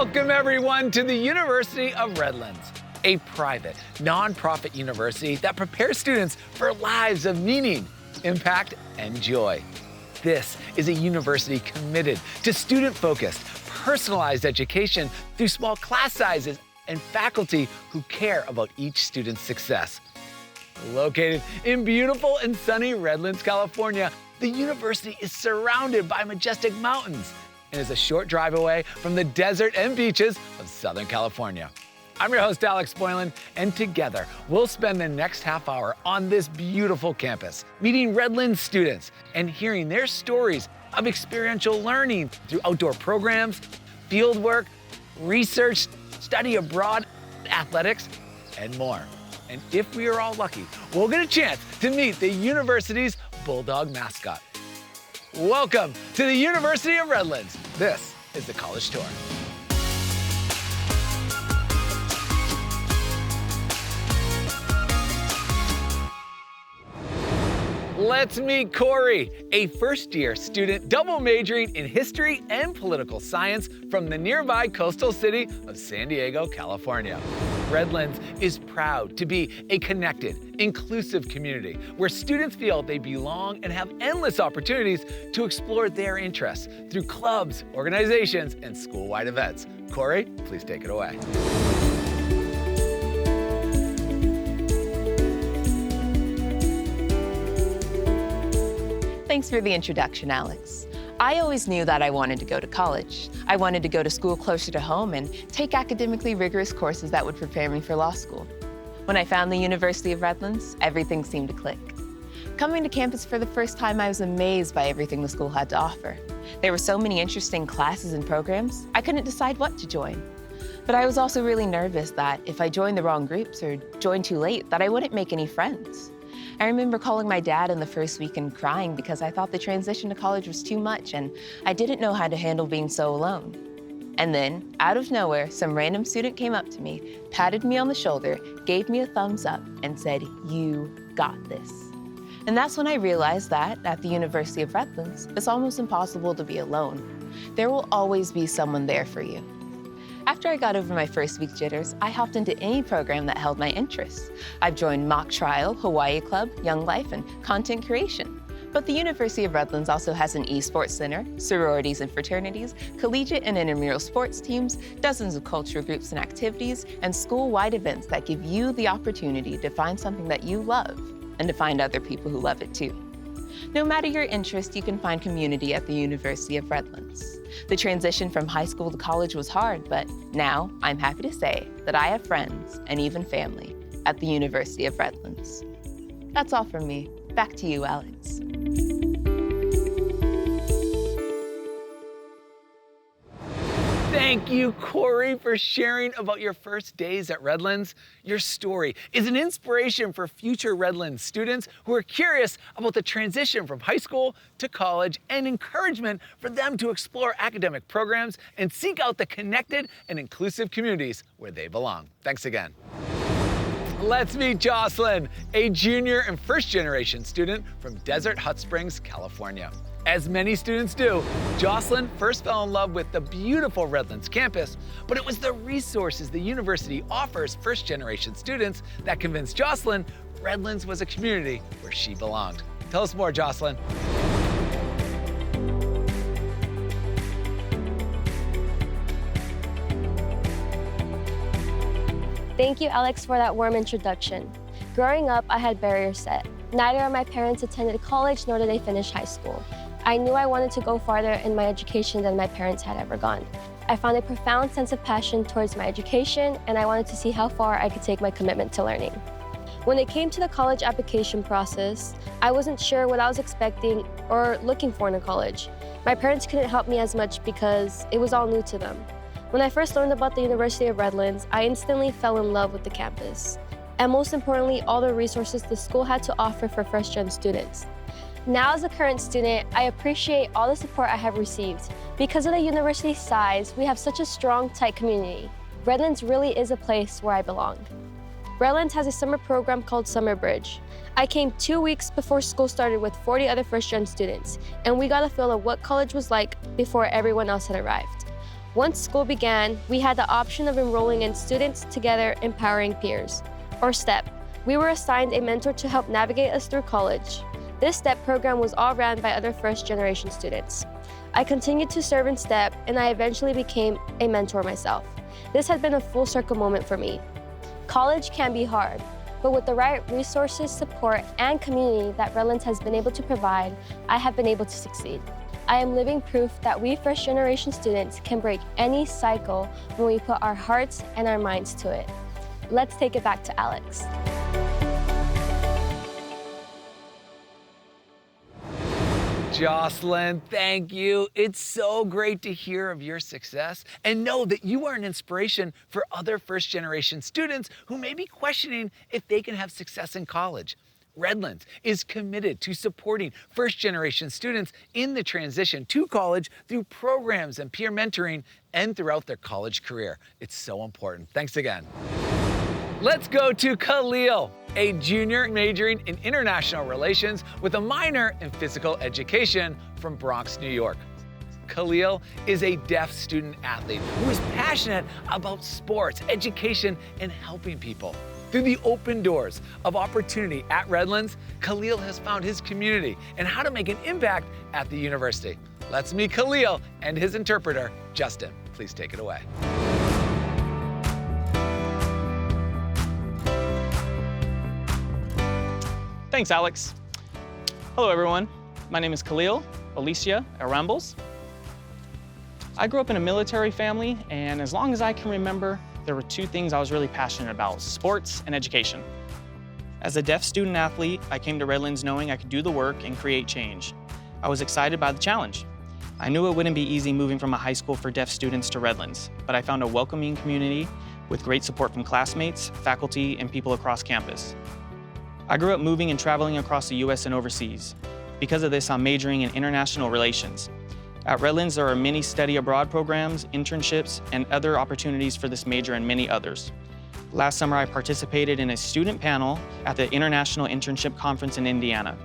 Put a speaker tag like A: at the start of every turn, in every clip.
A: Welcome everyone to the University of Redlands, a private, nonprofit university that prepares students for lives of meaning, impact, and joy. This is a university committed to student-focused, personalized education through small class sizes and faculty who care about each student's success. Located in beautiful and sunny Redlands, California, the university is surrounded by majestic mountains and is a short drive away from the desert and beaches of Southern California. I'm your host, Alex Boylan, and together we'll spend the next half hour on this beautiful campus, meeting Redlands students and hearing their stories of experiential learning through outdoor programs, fieldwork, research, study abroad, athletics, and more. And if we are all lucky, we'll get a chance to meet the university's Bulldog mascot. Welcome to the University of Redlands. This is the College Tour. Let's meet Corey, a first-year student double majoring in history and political science from the nearby coastal city of San Diego, California. Redlands is proud to be a connected, inclusive community where students feel they belong and have endless opportunities to explore their interests through clubs, organizations, and school-wide events. Corey, please take it away.
B: Thanks for the introduction, Alex. I always knew that I wanted to go to college. I wanted to go to school closer to home and take academically rigorous courses that would prepare me for law school. When I found the University of Redlands, everything seemed to click. Coming to campus for the first time, I was amazed by everything the school had to offer. There were so many interesting classes and programs, I couldn't decide what to join. But I was also really nervous that if I joined the wrong groups or joined too late, that I wouldn't make any friends. I remember calling my dad in the first week and crying because I thought the transition to college was too much and I didn't know how to handle being so alone. And then, out of nowhere, some random student came up to me, patted me on the shoulder, gave me a thumbs up, and said, "You got this." And that's when I realized that at the University of Redlands, it's almost impossible to be alone. There will always be someone there for you. After I got over my first week jitters, I hopped into any program that held my interests. I've joined mock trial, Hawaii Club, Young Life, and content creation. But the University of Redlands also has an esports center, sororities and fraternities, collegiate and intramural sports teams, dozens of cultural groups and activities, and school-wide events that give you the opportunity to find something that you love and to find other people who love it too. No matter your interest, you can find community at the University of Redlands. The transition from high school to college was hard, but now I'm happy to say that I have friends and even family at the University of Redlands. That's all from me. Back to you, Alex.
A: Thank you, Corey, for sharing about your first days at Redlands. Your story is an inspiration for future Redlands students who are curious about the transition from high school to college and encouragement for them to explore academic programs and seek out the connected and inclusive communities where they belong. Thanks again. Let's meet Jocelyn, a junior and first-generation student from Desert Hot Springs, California. As many students do, Jocelyn first fell in love with the beautiful Redlands campus, but it was the resources the university offers first-generation students that convinced Jocelyn Redlands was a community where she belonged. Tell us more, Jocelyn.
C: Thank you, Alex, for that warm introduction. Growing up, I had barriers set. Neither of my parents attended college, nor did they finish high school. I knew I wanted to go farther in my education than my parents had ever gone. I found a profound sense of passion towards my education, and I wanted to see how far I could take my commitment to learning. When it came to the college application process, I wasn't sure what I was expecting or looking for in a college. My parents couldn't help me as much because it was all new to them. When I first learned about the University of Redlands, I instantly fell in love with the campus. And most importantly, all the resources the school had to offer for first-gen students. Now as a current student, I appreciate all the support I have received. Because of the university's size, we have such a strong, tight community. Redlands really is a place where I belong. Redlands has a summer program called Summer Bridge. I came 2 weeks before school started with 40 other first-gen students, and we got a feel of what college was like before everyone else had arrived. Once school began, we had the option of enrolling in Students Together Empowering Peers, or STEP. We were assigned a mentor to help navigate us through college. This STEP program was all ran by other first-generation students. I continued to serve in STEP, and I eventually became a mentor myself. This had been a full circle moment for me. College can be hard, but with the right resources, support, and community that Redlands has been able to provide, I have been able to succeed. I am living proof that we first-generation students can break any cycle when we put our hearts and our minds to it. Let's take it back to Alex.
A: Jocelyn, thank you. It's so great to hear of your success and know that you are an inspiration for other first-generation students who may be questioning if they can have success in college. Redlands is committed to supporting first-generation students in the transition to college through programs and peer mentoring and throughout their college career. It's so important. Thanks again. Let's go to Khalil, a junior majoring in international relations with a minor in physical education from Bronx, New York. Khalil is a deaf student athlete who is passionate about sports, education, and helping people. Through the open doors of opportunity at Redlands, Khalil has found his community and how to make an impact at the university. Let's meet Khalil and his interpreter, Justin. Please take it away.
D: Thanks, Alex. Hello, everyone. My name is Khalil Alicia Arambles. I grew up in a military family, and as long as I can remember, there were two things I was really passionate about: sports and education. As a deaf student athlete, I came to Redlands knowing I could do the work and create change. I was excited by the challenge. I knew it wouldn't be easy moving from a high school for deaf students to Redlands, but I found a welcoming community with great support from classmates, faculty, and people across campus. I grew up moving and traveling across the US and overseas. Because of this, I'm majoring in international relations. At Redlands, there are many study abroad programs, internships, and other opportunities for this major and many others. Last summer, I participated in a student panel at the International Internship Conference in Indiana.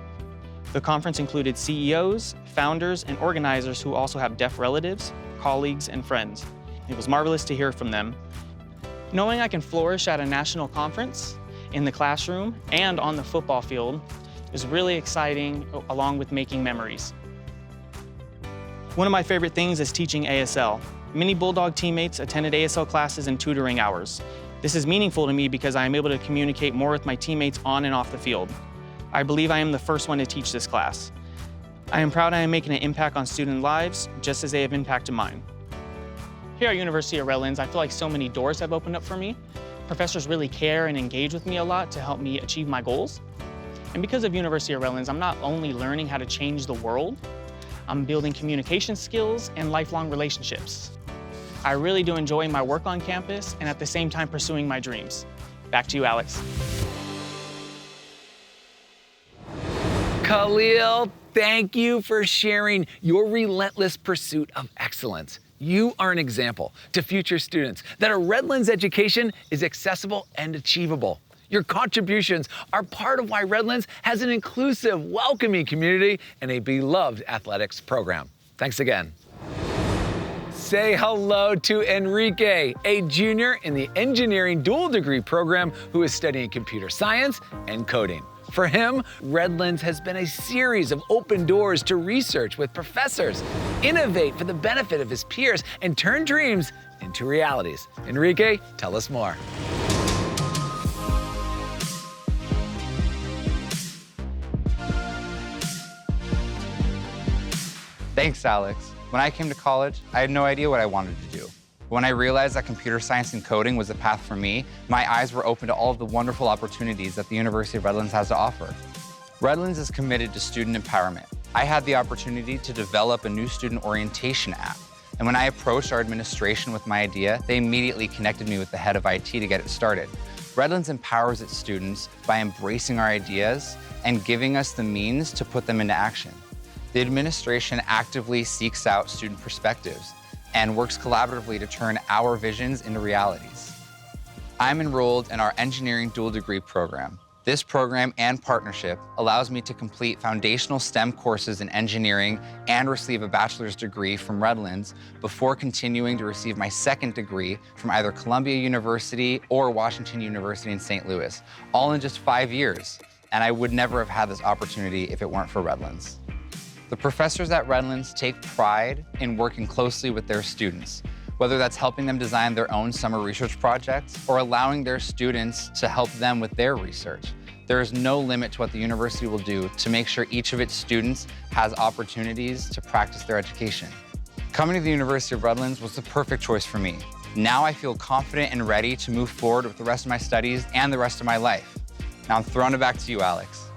D: The conference included CEOs, founders, and organizers who also have deaf relatives, colleagues, and friends. It was marvelous to hear from them. Knowing I can flourish at a national conference, in the classroom, and on the football field is really exciting, along with making memories. One of my favorite things is teaching ASL. Many Bulldog teammates attended ASL classes and tutoring hours. This is meaningful to me because I am able to communicate more with my teammates on and off the field. I believe I am the first one to teach this class. I am proud I am making an impact on student lives, just as they have impacted mine. Here at University of Redlands, I feel like so many doors have opened up for me. Professors really care and engage with me a lot to help me achieve my goals. And because of University of Redlands, I'm not only learning how to change the world, I'm building communication skills and lifelong relationships. I really do enjoy my work on campus and at the same time pursuing my dreams. Back to you, Alex.
A: Khalil, thank you for sharing your relentless pursuit of excellence. You are an example to future students that a Redlands education is accessible and achievable. Your contributions are part of why Redlands has an inclusive, welcoming community and a beloved athletics program. Thanks again. Say hello to Enrique, a junior in the engineering dual degree program who is studying computer science and coding. For him, Redlands has been a series of open doors to research with professors, innovate for the benefit of his peers, and turn dreams into realities. Enrique, tell us more.
E: Thanks, Alex. When I came to college, I had no idea what I wanted to do. When I realized that computer science and coding was the path for me, my eyes were open to all of the wonderful opportunities that the University of Redlands has to offer. Redlands is committed to student empowerment. I had the opportunity to develop a new student orientation app. And when I approached our administration with my idea, they immediately connected me with the head of IT to get it started. Redlands empowers its students by embracing our ideas and giving us the means to put them into action. The administration actively seeks out student perspectives and works collaboratively to turn our visions into realities. I'm enrolled in our engineering dual degree program. This program and partnership allows me to complete foundational STEM courses in engineering and receive a bachelor's degree from Redlands before continuing to receive my second degree from either Columbia University or Washington University in St. Louis, all in just 5 years. And I would never have had this opportunity if it weren't for Redlands. The professors at Redlands take pride in working closely with their students, whether that's helping them design their own summer research projects or allowing their students to help them with their research. There is no limit to what the university will do to make sure each of its students has opportunities to practice their education. Coming to the University of Redlands was the perfect choice for me. Now I feel confident and ready to move forward with the rest of my studies and the rest of my life. Now I'm throwing it back to you, Alex.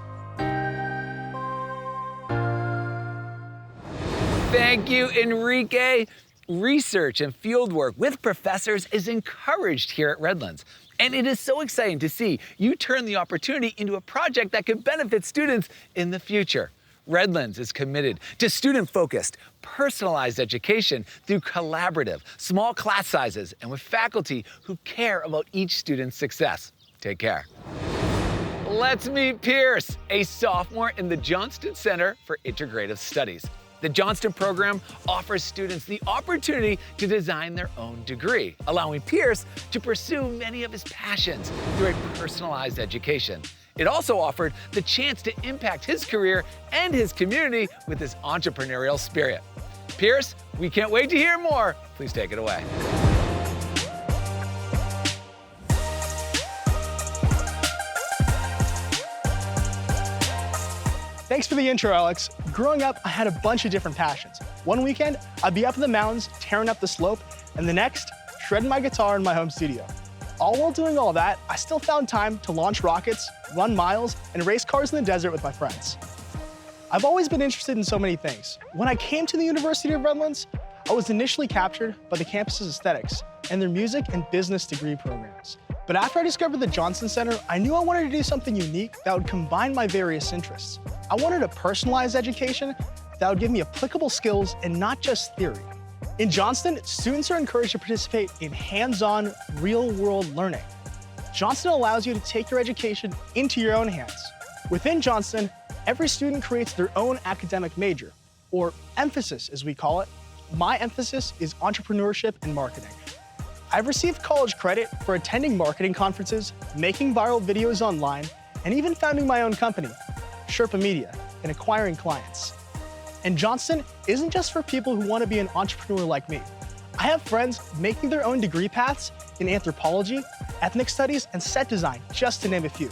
A: Thank you, Enrique. Research and fieldwork with professors is encouraged here at Redlands. And it is so exciting to see you turn the opportunity into a project that could benefit students in the future. Redlands is committed to student-focused, personalized education through collaborative, small class sizes, and with faculty who care about each student's success. Take care. Let's meet Pierce, a sophomore in the Johnston Center for Integrative Studies. The Johnston program offers students the opportunity to design their own degree, allowing Pierce to pursue many of his passions through a personalized education. It also offered the chance to impact his career and his community with his entrepreneurial spirit. Pierce, we can't wait to hear more. Please take it away.
F: Thanks for the intro, Alex. Growing up, I had a bunch of different passions. One weekend, I'd be up in the mountains, tearing up the slope, and the next, shredding my guitar in my home studio. All while doing all that, I still found time to launch rockets, run miles, and race cars in the desert with my friends. I've always been interested in so many things. When I came to the University of Redlands, I was initially captured by the campus's aesthetics and their music and business degree programs. But after I discovered the Johnston Center, I knew I wanted to do something unique that would combine my various interests. I wanted a personalized education that would give me applicable skills and not just theory. In Johnston, students are encouraged to participate in hands-on, real-world learning. Johnston allows you to take your education into your own hands. Within Johnston, every student creates their own academic major, or emphasis as we call it. My emphasis is entrepreneurship and marketing. I've received college credit for attending marketing conferences, making viral videos online, and even founding my own company, Sherpa Media, and acquiring clients. And Johnston isn't just for people who want to be an entrepreneur like me. I have friends making their own degree paths in anthropology, ethnic studies, and set design, just to name a few.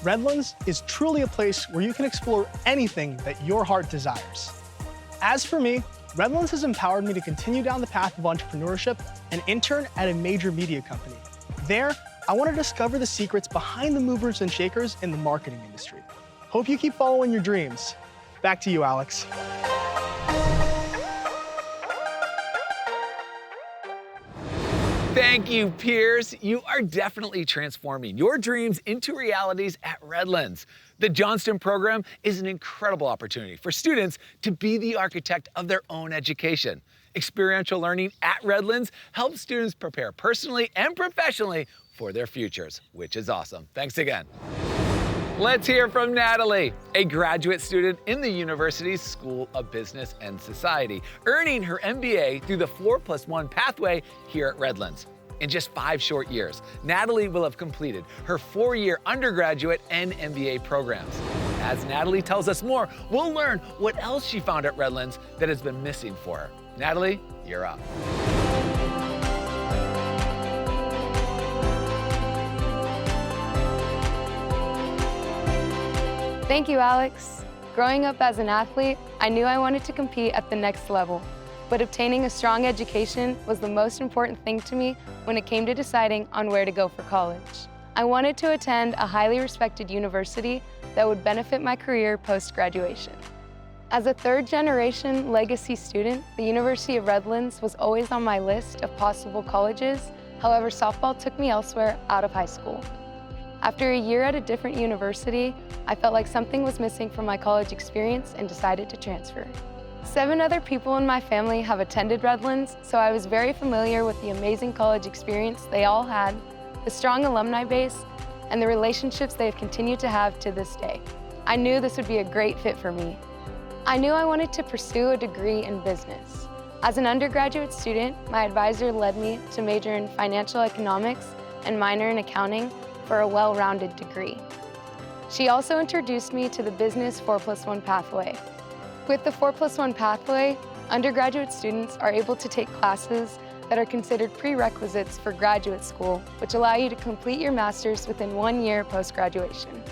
F: Redlands is truly a place where you can explore anything that your heart desires. As for me, Redlands has empowered me to continue down the path of entrepreneurship and intern at a major media company. There, I want to discover the secrets behind the movers and shakers in the marketing industry. Hope you keep following your dreams. Back to you, Alex.
A: Thank you, Pierce. You are definitely transforming your dreams into realities at Redlands. The Johnston program is an incredible opportunity for students to be the architect of their own education. Experiential learning at Redlands helps students prepare personally and professionally for their futures, which is awesome. Thanks again. Let's hear from Natalie, a graduate student in the university's School of Business and Society, earning her MBA through the 4+1 pathway here at Redlands. In just 5 short years, Natalie will have completed her 4-year undergraduate and MBA programs. As Natalie tells us more, we'll learn what else she found at Redlands that has been missing for her. Natalie, you're up.
G: Thank you, Alex. Growing up as an athlete, I knew I wanted to compete at the next level, but obtaining a strong education was the most important thing to me when it came to deciding on where to go for college. I wanted to attend a highly respected university that would benefit my career post-graduation. As a third-generation legacy student, the University of Redlands was always on my list of possible colleges. However, softball took me elsewhere out of high school. After a year at a different university, I felt like something was missing from my college experience and decided to transfer. 7 other people in my family have attended Redlands, so I was very familiar with the amazing college experience they all had, the strong alumni base, and the relationships they have continued to have to this day. I knew this would be a great fit for me. I knew I wanted to pursue a degree in business. As an undergraduate student, my advisor led me to major in financial economics and minor in accounting for a well-rounded degree. She also introduced me to the business 4+1 pathway. With the 4+1 pathway, undergraduate students are able to take classes that are considered prerequisites for graduate school, which allow you to complete your master's within 1 year post-graduation.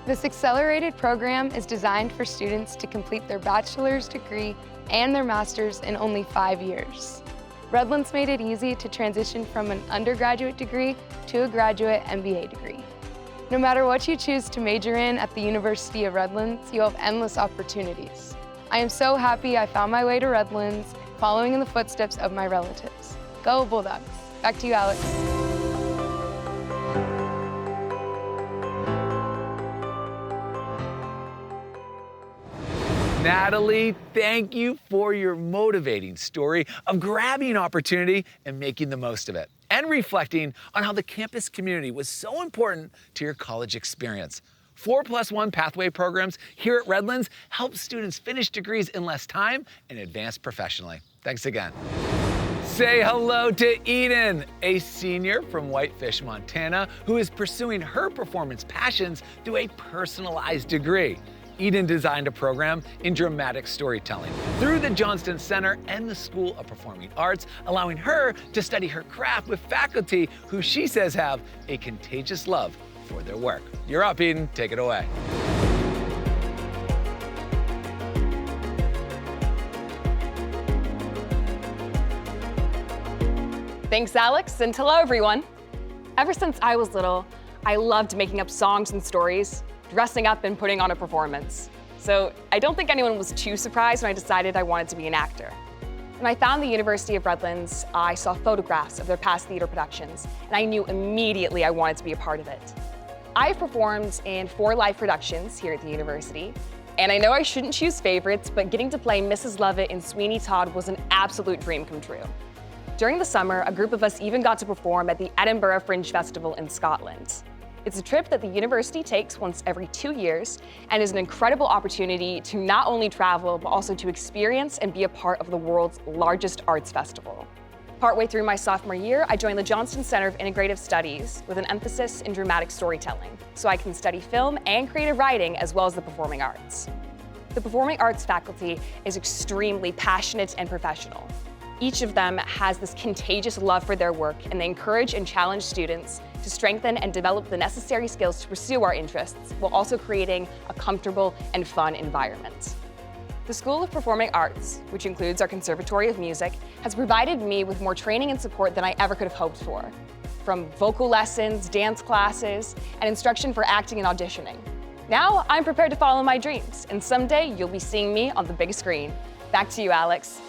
G: This accelerated program is designed for students to complete their bachelor's degree and their master's in only 5 years. Redlands made it easy to transition from an undergraduate degree to a graduate MBA degree. No matter what you choose to major in at the University of Redlands, you have endless opportunities. I am so happy I found my way to Redlands, following in the footsteps of my relatives. Go Bulldogs! Back to you, Alex.
A: Natalie, thank you for your motivating story of grabbing an opportunity and making the most of it, and reflecting on how the campus community was so important to your college experience. 4+1 pathway programs here at Redlands help students finish degrees in less time and advance professionally. Thanks again. Say hello to Eden, a senior from Whitefish, Montana, who is pursuing her performance passions through a personalized degree. Eden designed a program in dramatic storytelling through the Johnston Center and the School of Performing Arts, allowing her to study her craft with faculty who she says have a contagious love for their work. You're up, Eden. Take it away.
H: Thanks, Alex, and hello, everyone. Ever since I was little, I loved making up songs and stories, dressing up and putting on a performance. So I don't think anyone was too surprised when I decided I wanted to be an actor. When I found the University of Redlands, I saw photographs of their past theater productions, and I knew immediately I wanted to be a part of it. I've performed in 4 live productions here at the university, and I know I shouldn't choose favorites, but getting to play Mrs. Lovett in Sweeney Todd was an absolute dream come true. During the summer, a group of us even got to perform at the Edinburgh Fringe Festival in Scotland. It's a trip that the university takes once every 2 years and is an incredible opportunity to not only travel, but also to experience and be a part of the world's largest arts festival. Partway through my sophomore year, I joined the Johnston Center of Integrative Studies with an emphasis in dramatic storytelling, so I can study film and creative writing as well as the performing arts. The performing arts faculty is extremely passionate and professional. Each of them has this contagious love for their work, and they encourage and challenge students to strengthen and develop the necessary skills to pursue our interests, while also creating a comfortable and fun environment. The School of Performing Arts, which includes our Conservatory of Music, has provided me with more training and support than I ever could have hoped for. From vocal lessons, dance classes, and instruction for acting and auditioning. Now I'm prepared to follow my dreams, and someday you'll be seeing me on the big screen. Back to you, Alex.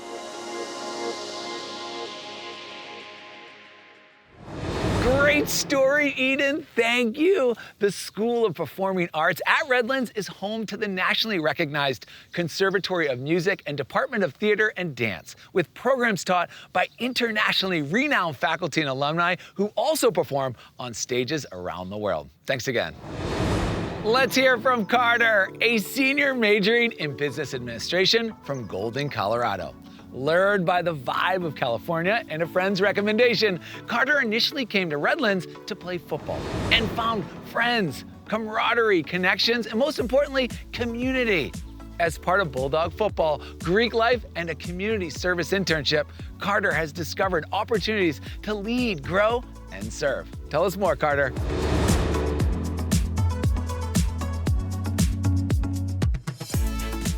A: Great story, Eden. Thank you. The School of Performing Arts at Redlands is home to the nationally recognized Conservatory of Music and Department of Theater and Dance, with programs taught by internationally renowned faculty and alumni who also perform on stages around the world. Thanks again. Let's hear from Carter, a senior majoring in business administration from Golden, Colorado. Lured by the vibe of California and a friend's recommendation, Carter initially came to Redlands to play football and found friends, camaraderie, connections, and most importantly, community. As part of Bulldog football, Greek life, and a community service internship, Carter has discovered opportunities to lead, grow, and serve. Tell us more, Carter.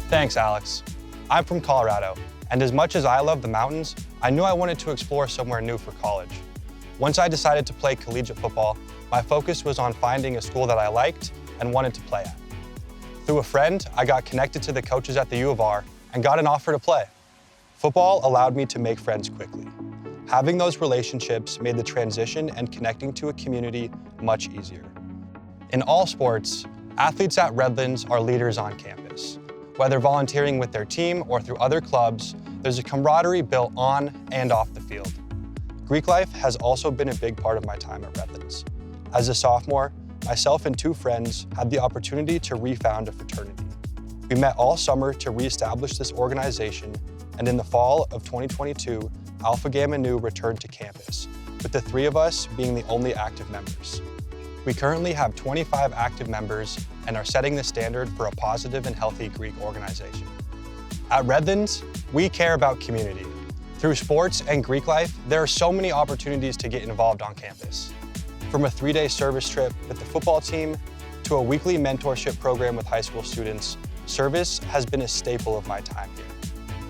I: Thanks, Alex. I'm from Colorado. And as much as I love the mountains, I knew I wanted to explore somewhere new for college. Once I decided to play collegiate football, my focus was on finding a school that I liked and wanted to play at. Through a friend, I got connected to the coaches at the U of R and got an offer to play. Football allowed me to make friends quickly. Having those relationships made the transition and connecting to a community much easier. In all sports, athletes at Redlands are leaders on campus. Whether volunteering with their team or through other clubs, there's a camaraderie built on and off the field. Greek life has also been a big part of my time at Redlands. As a sophomore, myself and 2 friends had the opportunity to refound a fraternity. We met all summer to reestablish this organization, and in the fall of 2022, Alpha Gamma Nu returned to campus, with the 3 of us being the only active members. We currently have 25 active members and are setting the standard for a positive and healthy Greek organization. At Redlands, we care about community. Through sports and Greek life, there are so many opportunities to get involved on campus. From a 3-day service trip with the football team to a weekly mentorship program with high school students, service has been a staple of my time here.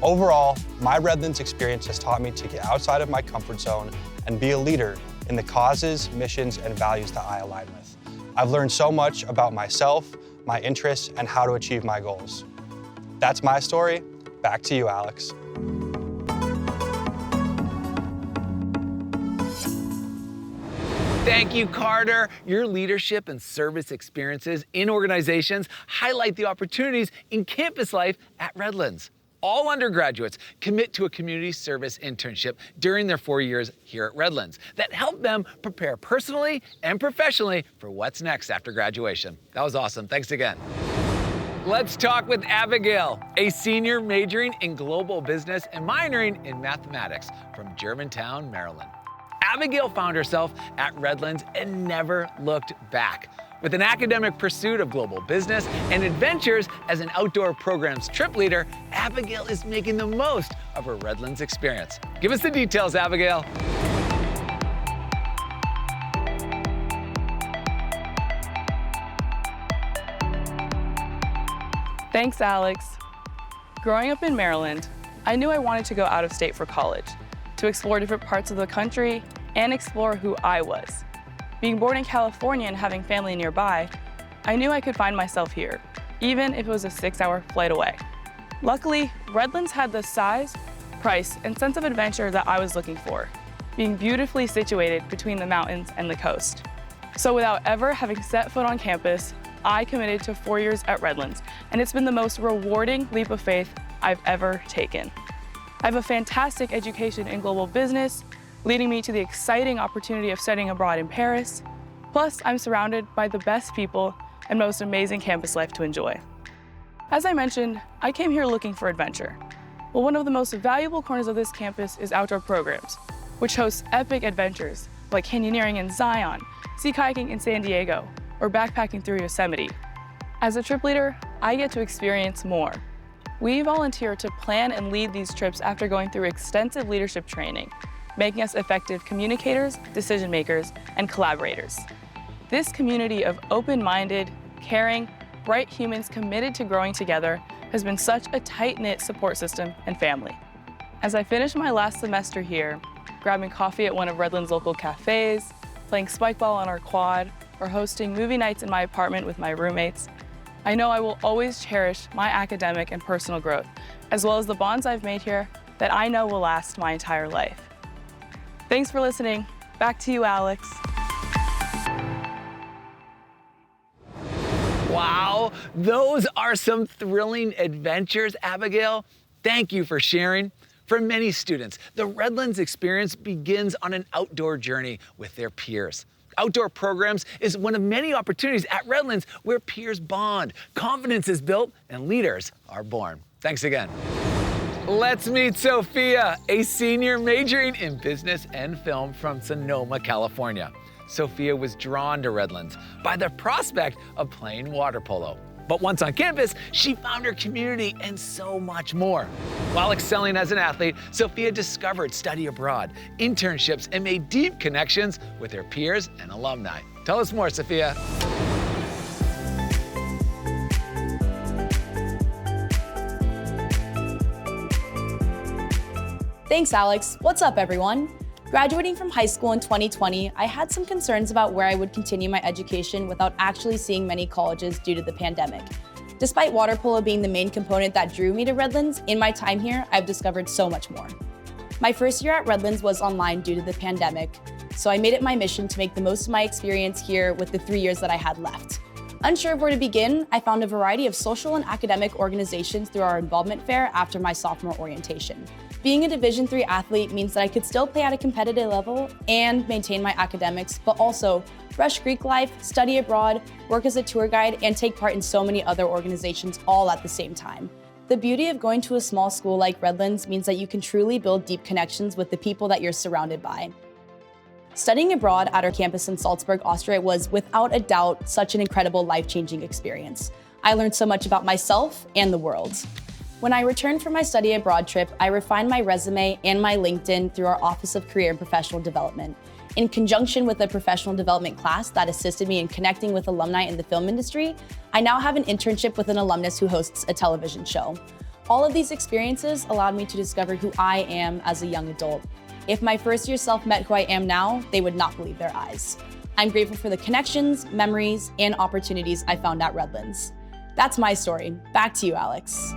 I: Overall, my Redlands experience has taught me to get outside of my comfort zone and be a leader in the causes, missions, and values that I align with. I've learned so much about myself, my interests, and how to achieve my goals. That's my story. Back to you, Alex.
A: Thank you, Carter. Your leadership and service experiences in organizations highlight the opportunities in campus life at Redlands. All undergraduates commit to a community service internship during their 4 years here at Redlands that help them prepare personally and professionally for what's next after graduation. That was awesome. Thanks again. Let's talk with Abigail, a senior majoring in global business and minoring in mathematics from Germantown, Maryland. Abigail found herself at Redlands and never looked back. With an academic pursuit of global business and adventures as an outdoor programs trip leader, Abigail is making the most of her Redlands experience. Give us the details, Abigail.
J: Thanks, Alex. Growing up in Maryland, I knew I wanted to go out of state for college, to explore different parts of the country and explore who I was. Being born in California and having family nearby, I knew I could find myself here, even if it was a 6-hour flight away. Luckily, Redlands had the size, price, and sense of adventure that I was looking for, being beautifully situated between the mountains and the coast. So without ever having set foot on campus, I committed to 4 years at Redlands, and it's been the most rewarding leap of faith I've ever taken. I have a fantastic education in global business, leading me to the exciting opportunity of studying abroad in Paris. Plus, I'm surrounded by the best people and most amazing campus life to enjoy. As I mentioned, I came here looking for adventure. Well, one of the most valuable corners of this campus is outdoor programs, which hosts epic adventures like canyoneering in Zion, sea kayaking in San Diego, or backpacking through Yosemite. As a trip leader, I get to experience more. We volunteer to plan and lead these trips after going through extensive leadership training, making us effective communicators, decision makers, and collaborators. This community of open-minded, caring, bright humans committed to growing together has been such a tight-knit support system and family. As I finish my last semester here, grabbing coffee at one of Redlands' local cafes, playing spike ball on our quad, or hosting movie nights in my apartment with my roommates, I know I will always cherish my academic and personal growth, as well as the bonds I've made here that I know will last my entire life. Thanks for listening. Back to you, Alex.
A: Wow, those are some thrilling adventures, Abigail. Thank you for sharing. For many students, the Redlands experience begins on an outdoor journey with their peers. Outdoor programs is one of many opportunities at Redlands where peers bond, confidence is built, and leaders are born. Thanks again. Let's meet Sophia, a senior majoring in business and film from Sonoma, California. Sophia was drawn to Redlands by the prospect of playing water polo. But once on campus, she found her community and so much more. While excelling as an athlete, Sophia discovered study abroad, internships, and made deep connections with her peers and alumni. Tell us more, Sophia.
K: Thanks, Alex. What's up, everyone? Graduating from high school in 2020, I had some concerns about where I would continue my education without actually seeing many colleges due to the pandemic. Despite water polo being the main component that drew me to Redlands, in my time here, I've discovered so much more. My first year at Redlands was online due to the pandemic, so I made it my mission to make the most of my experience here with the 3 years that I had left. Unsure of where to begin, I found a variety of social and academic organizations through our involvement fair after my sophomore orientation. Being a Division III athlete means that I could still play at a competitive level and maintain my academics, but also Fresh Greek life, study abroad, work as a tour guide, and take part in so many other organizations all at the same time. The beauty of going to a small school like Redlands means that you can truly build deep connections with the people that you're surrounded by. Studying abroad at our campus in Salzburg, Austria was without a doubt such an incredible life-changing experience. I learned so much about myself and the world. When I returned from my study abroad trip, I refined my resume and my LinkedIn through our Office of Career and Professional Development. In conjunction with a professional development class that assisted me in connecting with alumni in the film industry, I now have an internship with an alumnus who hosts a television show. All of these experiences allowed me to discover who I am as a young adult. If my first-year self met who I am now, they would not believe their eyes. I'm grateful for the connections, memories, and opportunities I found at Redlands. That's my story. Back to you, Alex.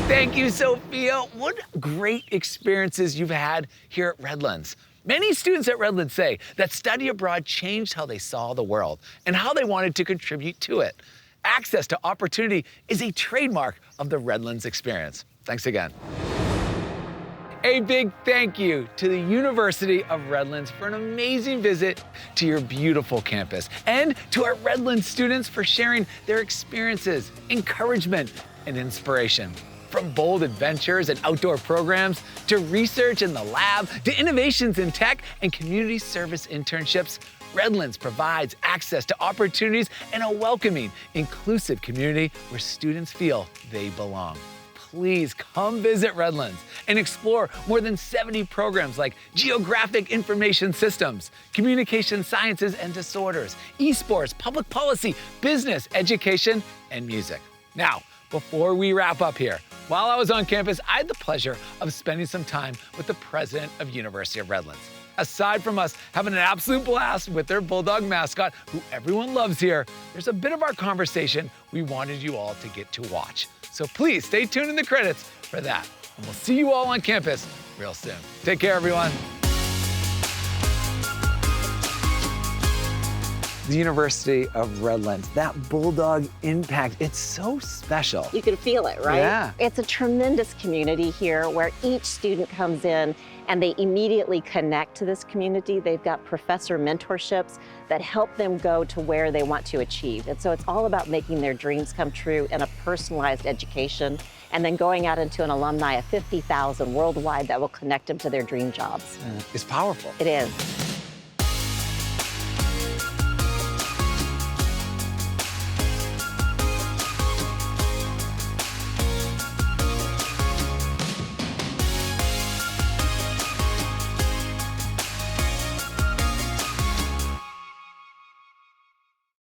A: Thank you, Sophia. What great experiences you've had here at Redlands. Many students at Redlands say that study abroad changed how they saw the world and how they wanted to contribute to it. Access to opportunity is a trademark of the Redlands experience. Thanks again. A big thank you to the University of Redlands for an amazing visit to your beautiful campus, and to our Redlands students for sharing their experiences, encouragement, and inspiration. From bold adventures and outdoor programs, to research in the lab, to innovations in tech and community service internships, Redlands provides access to opportunities and a welcoming, inclusive community where students feel they belong. Please come visit Redlands and explore more than 70 programs like Geographic Information Systems, Communication Sciences and Disorders, Esports, Public Policy, Business, Education, and Music. Now, before we wrap up here, while I was on campus, I had the pleasure of spending some time with the president of University of Redlands. Aside from us having an absolute blast with their Bulldog mascot, who everyone loves here, there's a bit of our conversation we wanted you all to get to watch. So please stay tuned in the credits for that. And we'll see you all on campus real soon. Take care, everyone. The University of Redlands, that Bulldog impact, it's so special.
L: You can feel it, right?
A: Yeah.
L: It's a tremendous community here where each student comes in and they immediately connect to this community. They've got professor mentorships that help them go to where they want to achieve. And so it's all about making their dreams come true in a personalized education, and then going out into an alumni of 50,000 worldwide that will connect them to their dream jobs.
A: It's powerful.
L: It is.